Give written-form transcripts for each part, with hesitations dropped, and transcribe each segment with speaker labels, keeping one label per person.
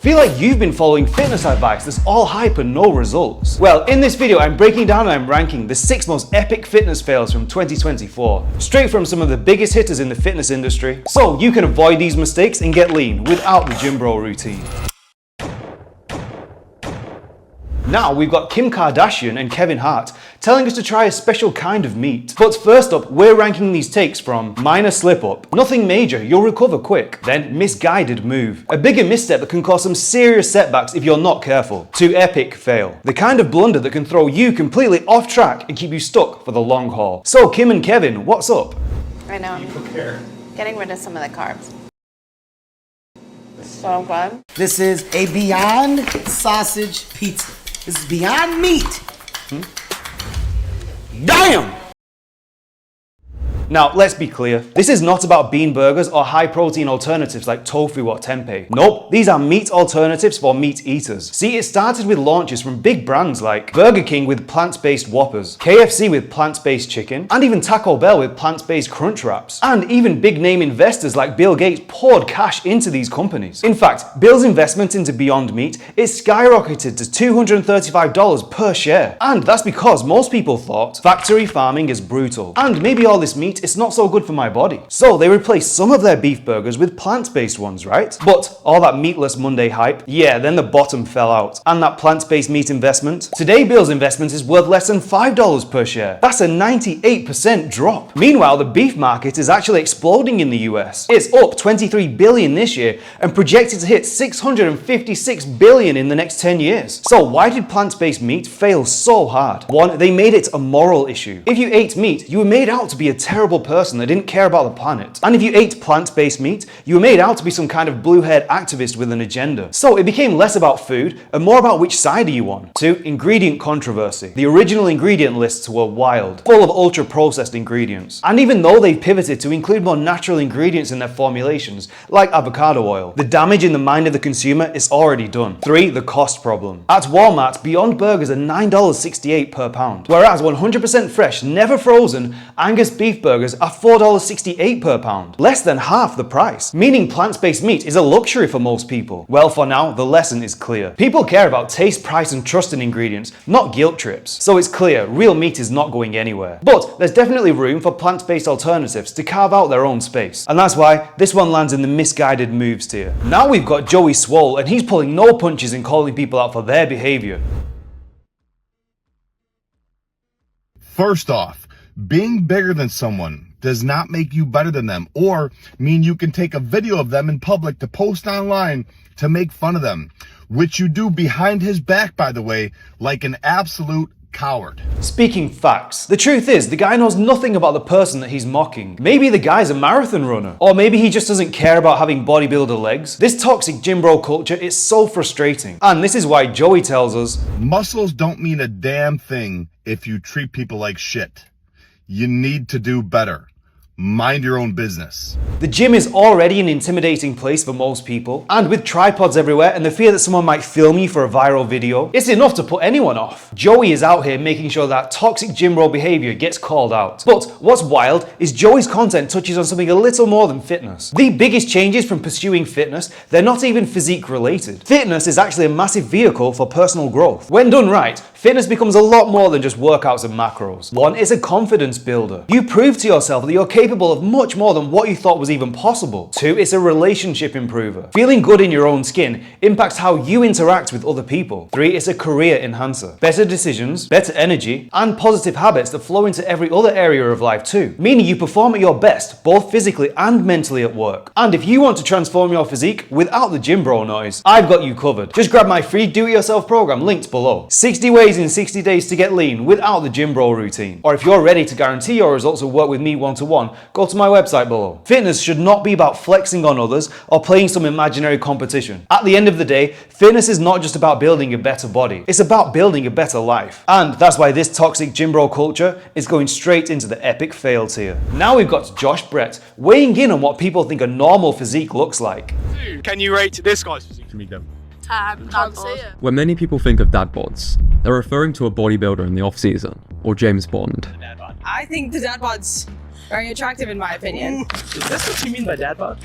Speaker 1: Feel like you've been following fitness advice that's all hype and no results? Well, in this video I'm breaking down and I'm ranking the 6 most epic fitness fails from 2024, straight from some of the biggest hitters in the fitness industry, so you can avoid these mistakes and get lean without the gym bro routine. Now we've got Kim Kardashian and Kevin Hart telling us to try a special kind of meat. But first up, we're ranking these takes from minor slip up, nothing major, you'll recover quick, then misguided move, a bigger misstep that can cause some serious setbacks if you're not careful, to epic fail, the kind of blunder that can throw you completely off track and keep you stuck for the long haul. So Kim and Kevin, what's up?
Speaker 2: Right now I'm getting rid of some of the carbs. So good.
Speaker 3: This is a Beyond Sausage Pizza. This is Beyond Meat.
Speaker 1: Damn! Now, let's be clear, this is not about bean burgers or high-protein alternatives like tofu or tempeh. Nope, these are meat alternatives for meat eaters. See, it started with launches from big brands like Burger King with plant-based Whoppers, KFC with plant-based chicken, and even Taco Bell with plant-based Crunch Wraps. And even big-name investors like Bill Gates poured cash into these companies. In fact, Bill's investment into Beyond Meat is skyrocketed to $235 per share. And that's because most people thought factory farming is brutal, and maybe all this meat it's not so good for my body. So they replaced some of their beef burgers with plant-based ones, right? But all that meatless Monday hype, yeah, then the bottom fell out. And that plant-based meat investment? Today Bill's investment is worth less than $5 per share. That's a 98% drop. Meanwhile, the beef market is actually exploding in the US. It's up 23 billion this year and projected to hit 656 billion in the next 10 years. So why did plant-based meat fail so hard? One, they made it a moral issue. If you ate meat, you were made out to be a terrible person that didn't care about the planet. And if you ate plant-based meat, you were made out to be some kind of blue-haired activist with an agenda. So it became less about food and more about which side are you on. 2. Ingredient controversy. The original ingredient lists were wild, full of ultra-processed ingredients. And even though they've pivoted to include more natural ingredients in their formulations, like avocado oil, the damage in the mind of the consumer is already done. 3. The cost problem. At Walmart, Beyond Burgers are $9.68 per pound, whereas 100% fresh, never frozen, Angus beef burgers are $4.68 per pound, less than half the price, meaning plant-based meat is a luxury for most people. Well, for now, the lesson is clear. People care about taste, price, and trust in ingredients, not guilt trips. So it's clear, real meat is not going anywhere. But there's definitely room for plant-based alternatives to carve out their own space. And that's why this one lands in the misguided moves tier. Now we've got Joey Swole, and he's pulling no punches in calling people out for their behavior.
Speaker 4: First off, being bigger than someone does not make you better than them or mean you can take a video of them in public to post online to make fun of them, which you do behind his back, by the way, like an absolute coward.
Speaker 1: Speaking facts, the truth is the guy knows nothing about the person that he's mocking. Maybe the guy's a marathon runner, or maybe he just doesn't care about having bodybuilder legs. This toxic gym bro culture is so frustrating, and this is why Joey tells us,
Speaker 4: muscles don't mean a damn thing if you treat people like shit. You need to do better. Mind your own business.
Speaker 1: The gym is already an intimidating place for most people, and with tripods everywhere and the fear that someone might film you for a viral video, it's enough to put anyone off. Joey is out here making sure that toxic gym bro behavior gets called out. But what's wild is Joey's content touches on something a little more than fitness. The biggest changes from pursuing fitness, they're not even physique related. Fitness is actually a massive vehicle for personal growth. When done right, fitness becomes a lot more than just workouts and macros. 1, it's a confidence builder. You prove to yourself that you're capable of much more than what you thought was even possible. 2, it's a relationship improver. Feeling good in your own skin impacts how you interact with other people. 3, it's a career enhancer. Better decisions, better energy, and positive habits that flow into every other area of life too, meaning you perform at your best, both physically and mentally at work. And if you want to transform your physique without the gym bro noise, I've got you covered. Just grab my free do-it-yourself program linked below. 60 ways in 60 days to get lean without the gym bro routine. Or if you're ready to guarantee your results or work with me one-to-one, go to my website below. Fitness should not be about flexing on others or playing some imaginary competition. At the end of the day, fitness is not just about building a better body, it's about building a better life. And that's why this toxic gym bro culture is going straight into the epic fail tier. Now we've got Josh Brett weighing in on what people think a normal physique looks like.
Speaker 5: Can you rate this guy's physique to me, Dem?
Speaker 2: Can't see it.
Speaker 6: When many people think of dad bods, they're referring to a bodybuilder in the off-season, or James Bond.
Speaker 7: I think the dad bod's very attractive in my opinion.
Speaker 5: Is this what you mean by dad bod?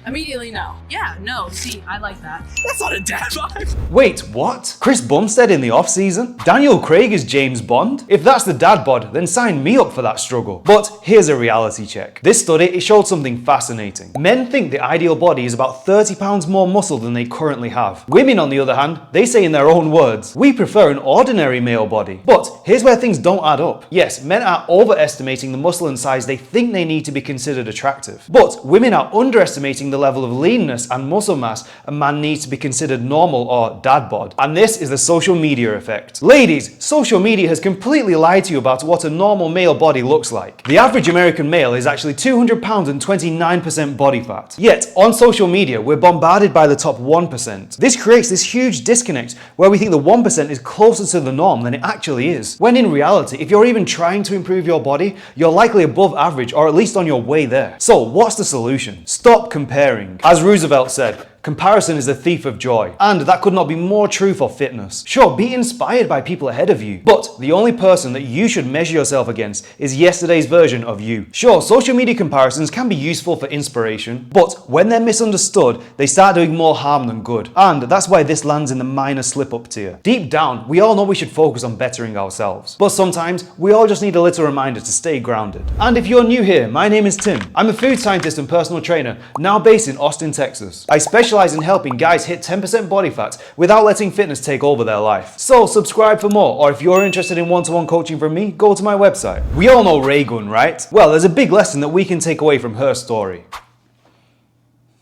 Speaker 7: Immediately no. Yeah, no, see, I like that.
Speaker 5: That's not a dad vibe.
Speaker 1: Wait, what? Chris Bumstead in the off-season? Daniel Craig is James Bond? If that's the dad bod, then sign me up for that struggle. But here's a reality check. This study, it showed something fascinating. Men think the ideal body is about 30 pounds more muscle than they currently have. Women, on the other hand, they say in their own words, we prefer an ordinary male body. But here's where things don't add up. Yes, men are overestimating the muscle and size they think they need to be considered attractive. But women are underestimating the level of leanness and muscle mass a man needs to be considered normal or dad bod. And this is the social media effect. Ladies, social media has completely lied to you about what a normal male body looks like. The average American male is actually 200 pounds and 29% body fat. Yet, on social media, we're bombarded by the top 1%. This creates this huge disconnect where we think the 1% is closer to the norm than it actually is. When in reality, if you're even trying to improve your body, you're likely above average or at least on your way there. So what's the solution? Stop comparing. As Roosevelt said, comparison is the thief of joy. And that could not be more true for fitness. Sure, be inspired by people ahead of you, but the only person that you should measure yourself against is yesterday's version of you. Sure, social media comparisons can be useful for inspiration, but when they're misunderstood, they start doing more harm than good. And that's why this lands in the minor slip-up tier. Deep down, we all know we should focus on bettering ourselves, but sometimes we all just need a little reminder to stay grounded. And if you're new here, my name is Tim. I'm a food scientist and personal trainer, now based in Austin, Texas. I specialize in helping guys hit 10% body fat without letting fitness take over their life. So subscribe for more, or if you're interested in one-to-one coaching from me, go to my website. We all know Ray Gun, right? Well, there's a big lesson that we can take away from her story.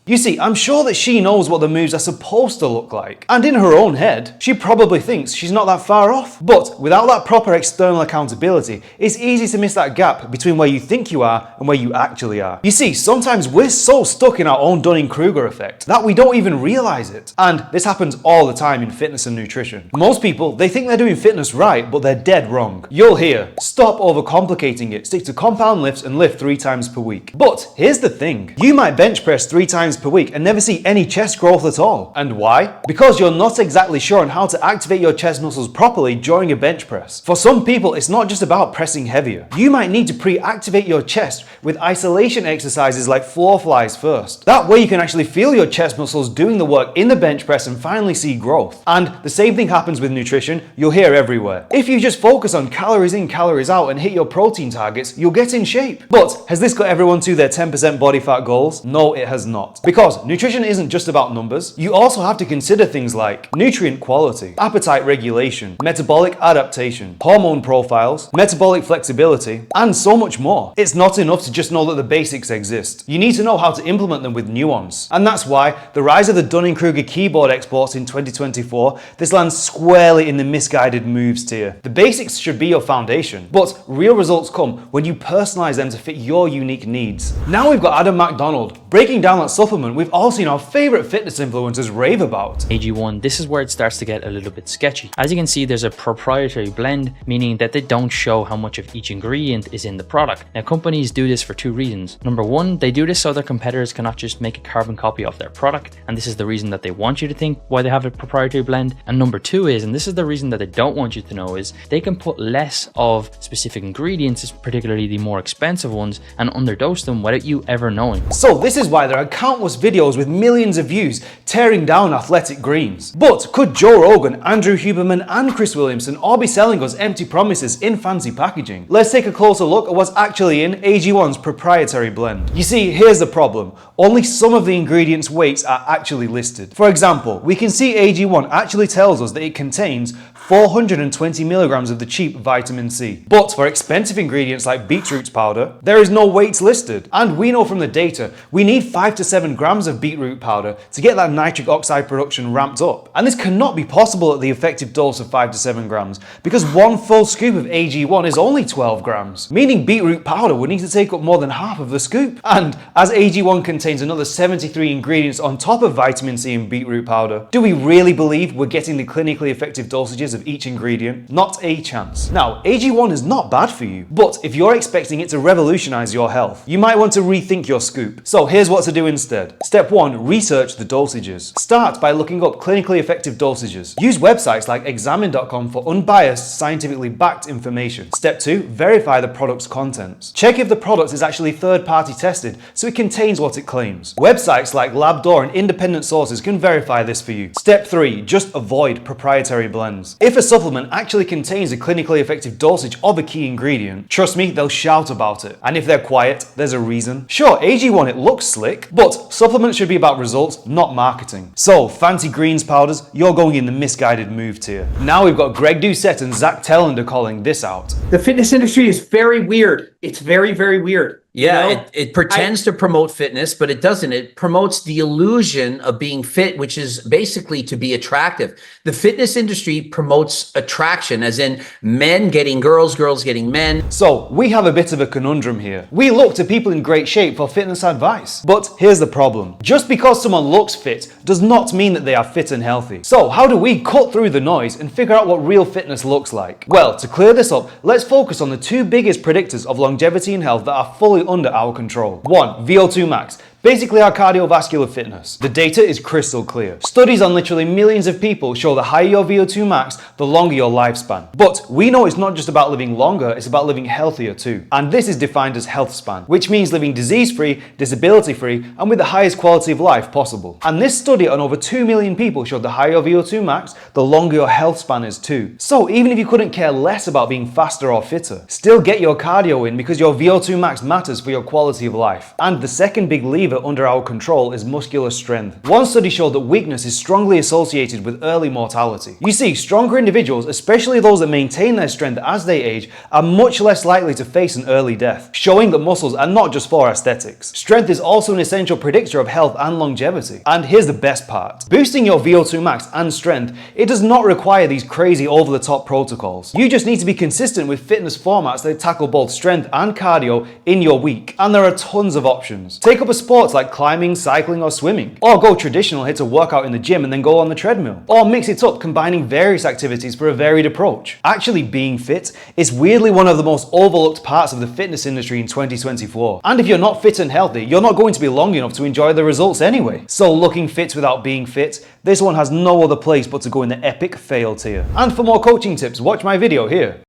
Speaker 1: You see, I'm sure that she knows what the moves are supposed to look like. And in her own head, she probably thinks she's not that far off. But without that proper external accountability, it's easy to miss that gap between where you think you are and where you actually are. You see, sometimes we're so stuck in our own Dunning-Kruger effect that we don't even realize it. And this happens all the time in fitness and nutrition. Most people, they think they're doing fitness right, but they're dead wrong. You'll hear, stop overcomplicating it, stick to compound lifts and lift 3 times per week. But here's the thing, you might bench press 3 times per week and never see any chest growth at all. And why? Because you're not exactly sure on how to activate your chest muscles properly during a bench press. For some people, it's not just about pressing heavier. You might need to pre-activate your chest with isolation exercises like floor flies first. That way you can actually feel your chest muscles doing the work in the bench press and finally see growth. And the same thing happens with nutrition, you'll hear everywhere. If you just focus on calories in, calories out and hit your protein targets, you'll get in shape. But has this got everyone to their 10% body fat goals? No, it has not. Because nutrition isn't just about numbers. You also have to consider things like nutrient quality, appetite regulation, metabolic adaptation, hormone profiles, metabolic flexibility, and so much more. It's not enough to just know that the basics exist. You need to know how to implement them with nuance. And that's why the rise of the Dunning-Kruger keyboard exports in 2024, this lands squarely in the misguided moves tier. The basics should be your foundation, but real results come when you personalize them to fit your unique needs. Now we've got Adam McDonald breaking down that supplement we've all seen our favorite fitness influencers rave about.
Speaker 8: AG1, this is where it starts to get a little bit sketchy. As you can see, there's a proprietary blend, meaning that they don't show how much of each ingredient is in the product. Now, companies do this for 2 reasons. Number 1, they do this so their competitors cannot just make a carbon copy of their product, and this is the reason that they want you to think why they have a proprietary blend. And number 2 is, and this is the reason that they don't want you to know, is they can put less of specific ingredients, particularly the more expensive ones, and underdose them without you ever knowing.
Speaker 1: So this is why there are countless videos with millions of views tearing down athletic greens. But could Joe Rogan, Andrew Huberman and Chris Williamson all be selling us empty promises in fancy packaging? Let's take a closer look at what's actually in AG1's proprietary blend. You see, here's the problem. Only some of the ingredients' weights are actually listed. For example, we can see AG1 actually tells us that it contains 420 milligrams of the cheap vitamin C. But for expensive ingredients like beetroot powder, there is no weights listed. And we know from the data, we need 5 to 7 grams of beetroot powder to get that nitric oxide production ramped up. And this cannot be possible at the effective dose of 5 to 7 grams, because 1 full scoop of AG1 is only 12 grams, meaning beetroot powder would need to take up more than half of the scoop. And as AG1 contains another 73 ingredients on top of vitamin C and beetroot powder, do we really believe we're getting the clinically effective dosages of each ingredient? Not a chance. Now, AG1 is not bad for you, but if you're expecting it to revolutionize your health, you might want to rethink your scoop. So here's what to do instead. Step 1. Research the dosages. Start by looking up clinically effective dosages. Use websites like examine.com for unbiased, scientifically backed information. Step 2. Verify the product's contents. Check if the product is actually third-party tested so it contains what it claims. Websites like LabDoor and independent sources can verify this for you. Step 3. Just avoid proprietary blends. If a supplement actually contains a clinically effective dosage of a key ingredient, trust me, they'll shout about it. And if they're quiet, there's a reason. Sure, AG1, it looks slick, but supplements should be about results, not marketing. So, fancy greens powders, you're going in the misguided move tier. Now we've got Greg Doucette and Zach Telander calling this out.
Speaker 9: The fitness industry is very weird. It's very, very weird.
Speaker 10: Yeah,
Speaker 9: You know,
Speaker 10: it pretends to promote fitness, but it doesn't. It promotes the illusion of being fit, which is basically to be attractive. The fitness industry promotes attraction, as in men getting girls, girls getting men.
Speaker 1: So, we have a bit of a conundrum here. We look to people in great shape for fitness advice. But here's the problem. Just because someone looks fit does not mean that they are fit and healthy. So, how do we cut through the noise and figure out what real fitness looks like? Well, to clear this up, let's focus on the two biggest predictors of longevity and health that are fully under our control. 1. VO2 max. Basically our cardiovascular fitness. The data is crystal clear. Studies on literally millions of people show the higher your VO2 max, the longer your lifespan. But we know it's not just about living longer, it's about living healthier too. And this is defined as health span, which means living disease-free, disability-free, and with the highest quality of life possible. And this study on over 2 million people showed the higher your VO2 max, the longer your health span is too. So even if you couldn't care less about being faster or fitter, still get your cardio in because your VO2 max matters for your quality of life. And the second big lever under our control is muscular strength. One study showed that weakness is strongly associated with early mortality. You see, stronger individuals, especially those that maintain their strength as they age, are much less likely to face an early death, showing that muscles are not just for aesthetics. Strength is also an essential predictor of health and longevity. And here's the best part. Boosting your VO2 max and strength, it does not require these crazy over-the-top protocols. You just need to be consistent with fitness formats that tackle both strength and cardio in your week. And there are tons of options. Take up a sport like climbing, cycling, or swimming. Or go traditional, hit a workout in the gym and then go on the treadmill. Or mix it up, combining various activities for a varied approach. Actually being fit is weirdly one of the most overlooked parts of the fitness industry in 2024. And if you're not fit and healthy, you're not going to be long enough to enjoy the results anyway. So looking fit without being fit, this one has no other place but to go in the epic fail tier. And for more coaching tips, watch my video here.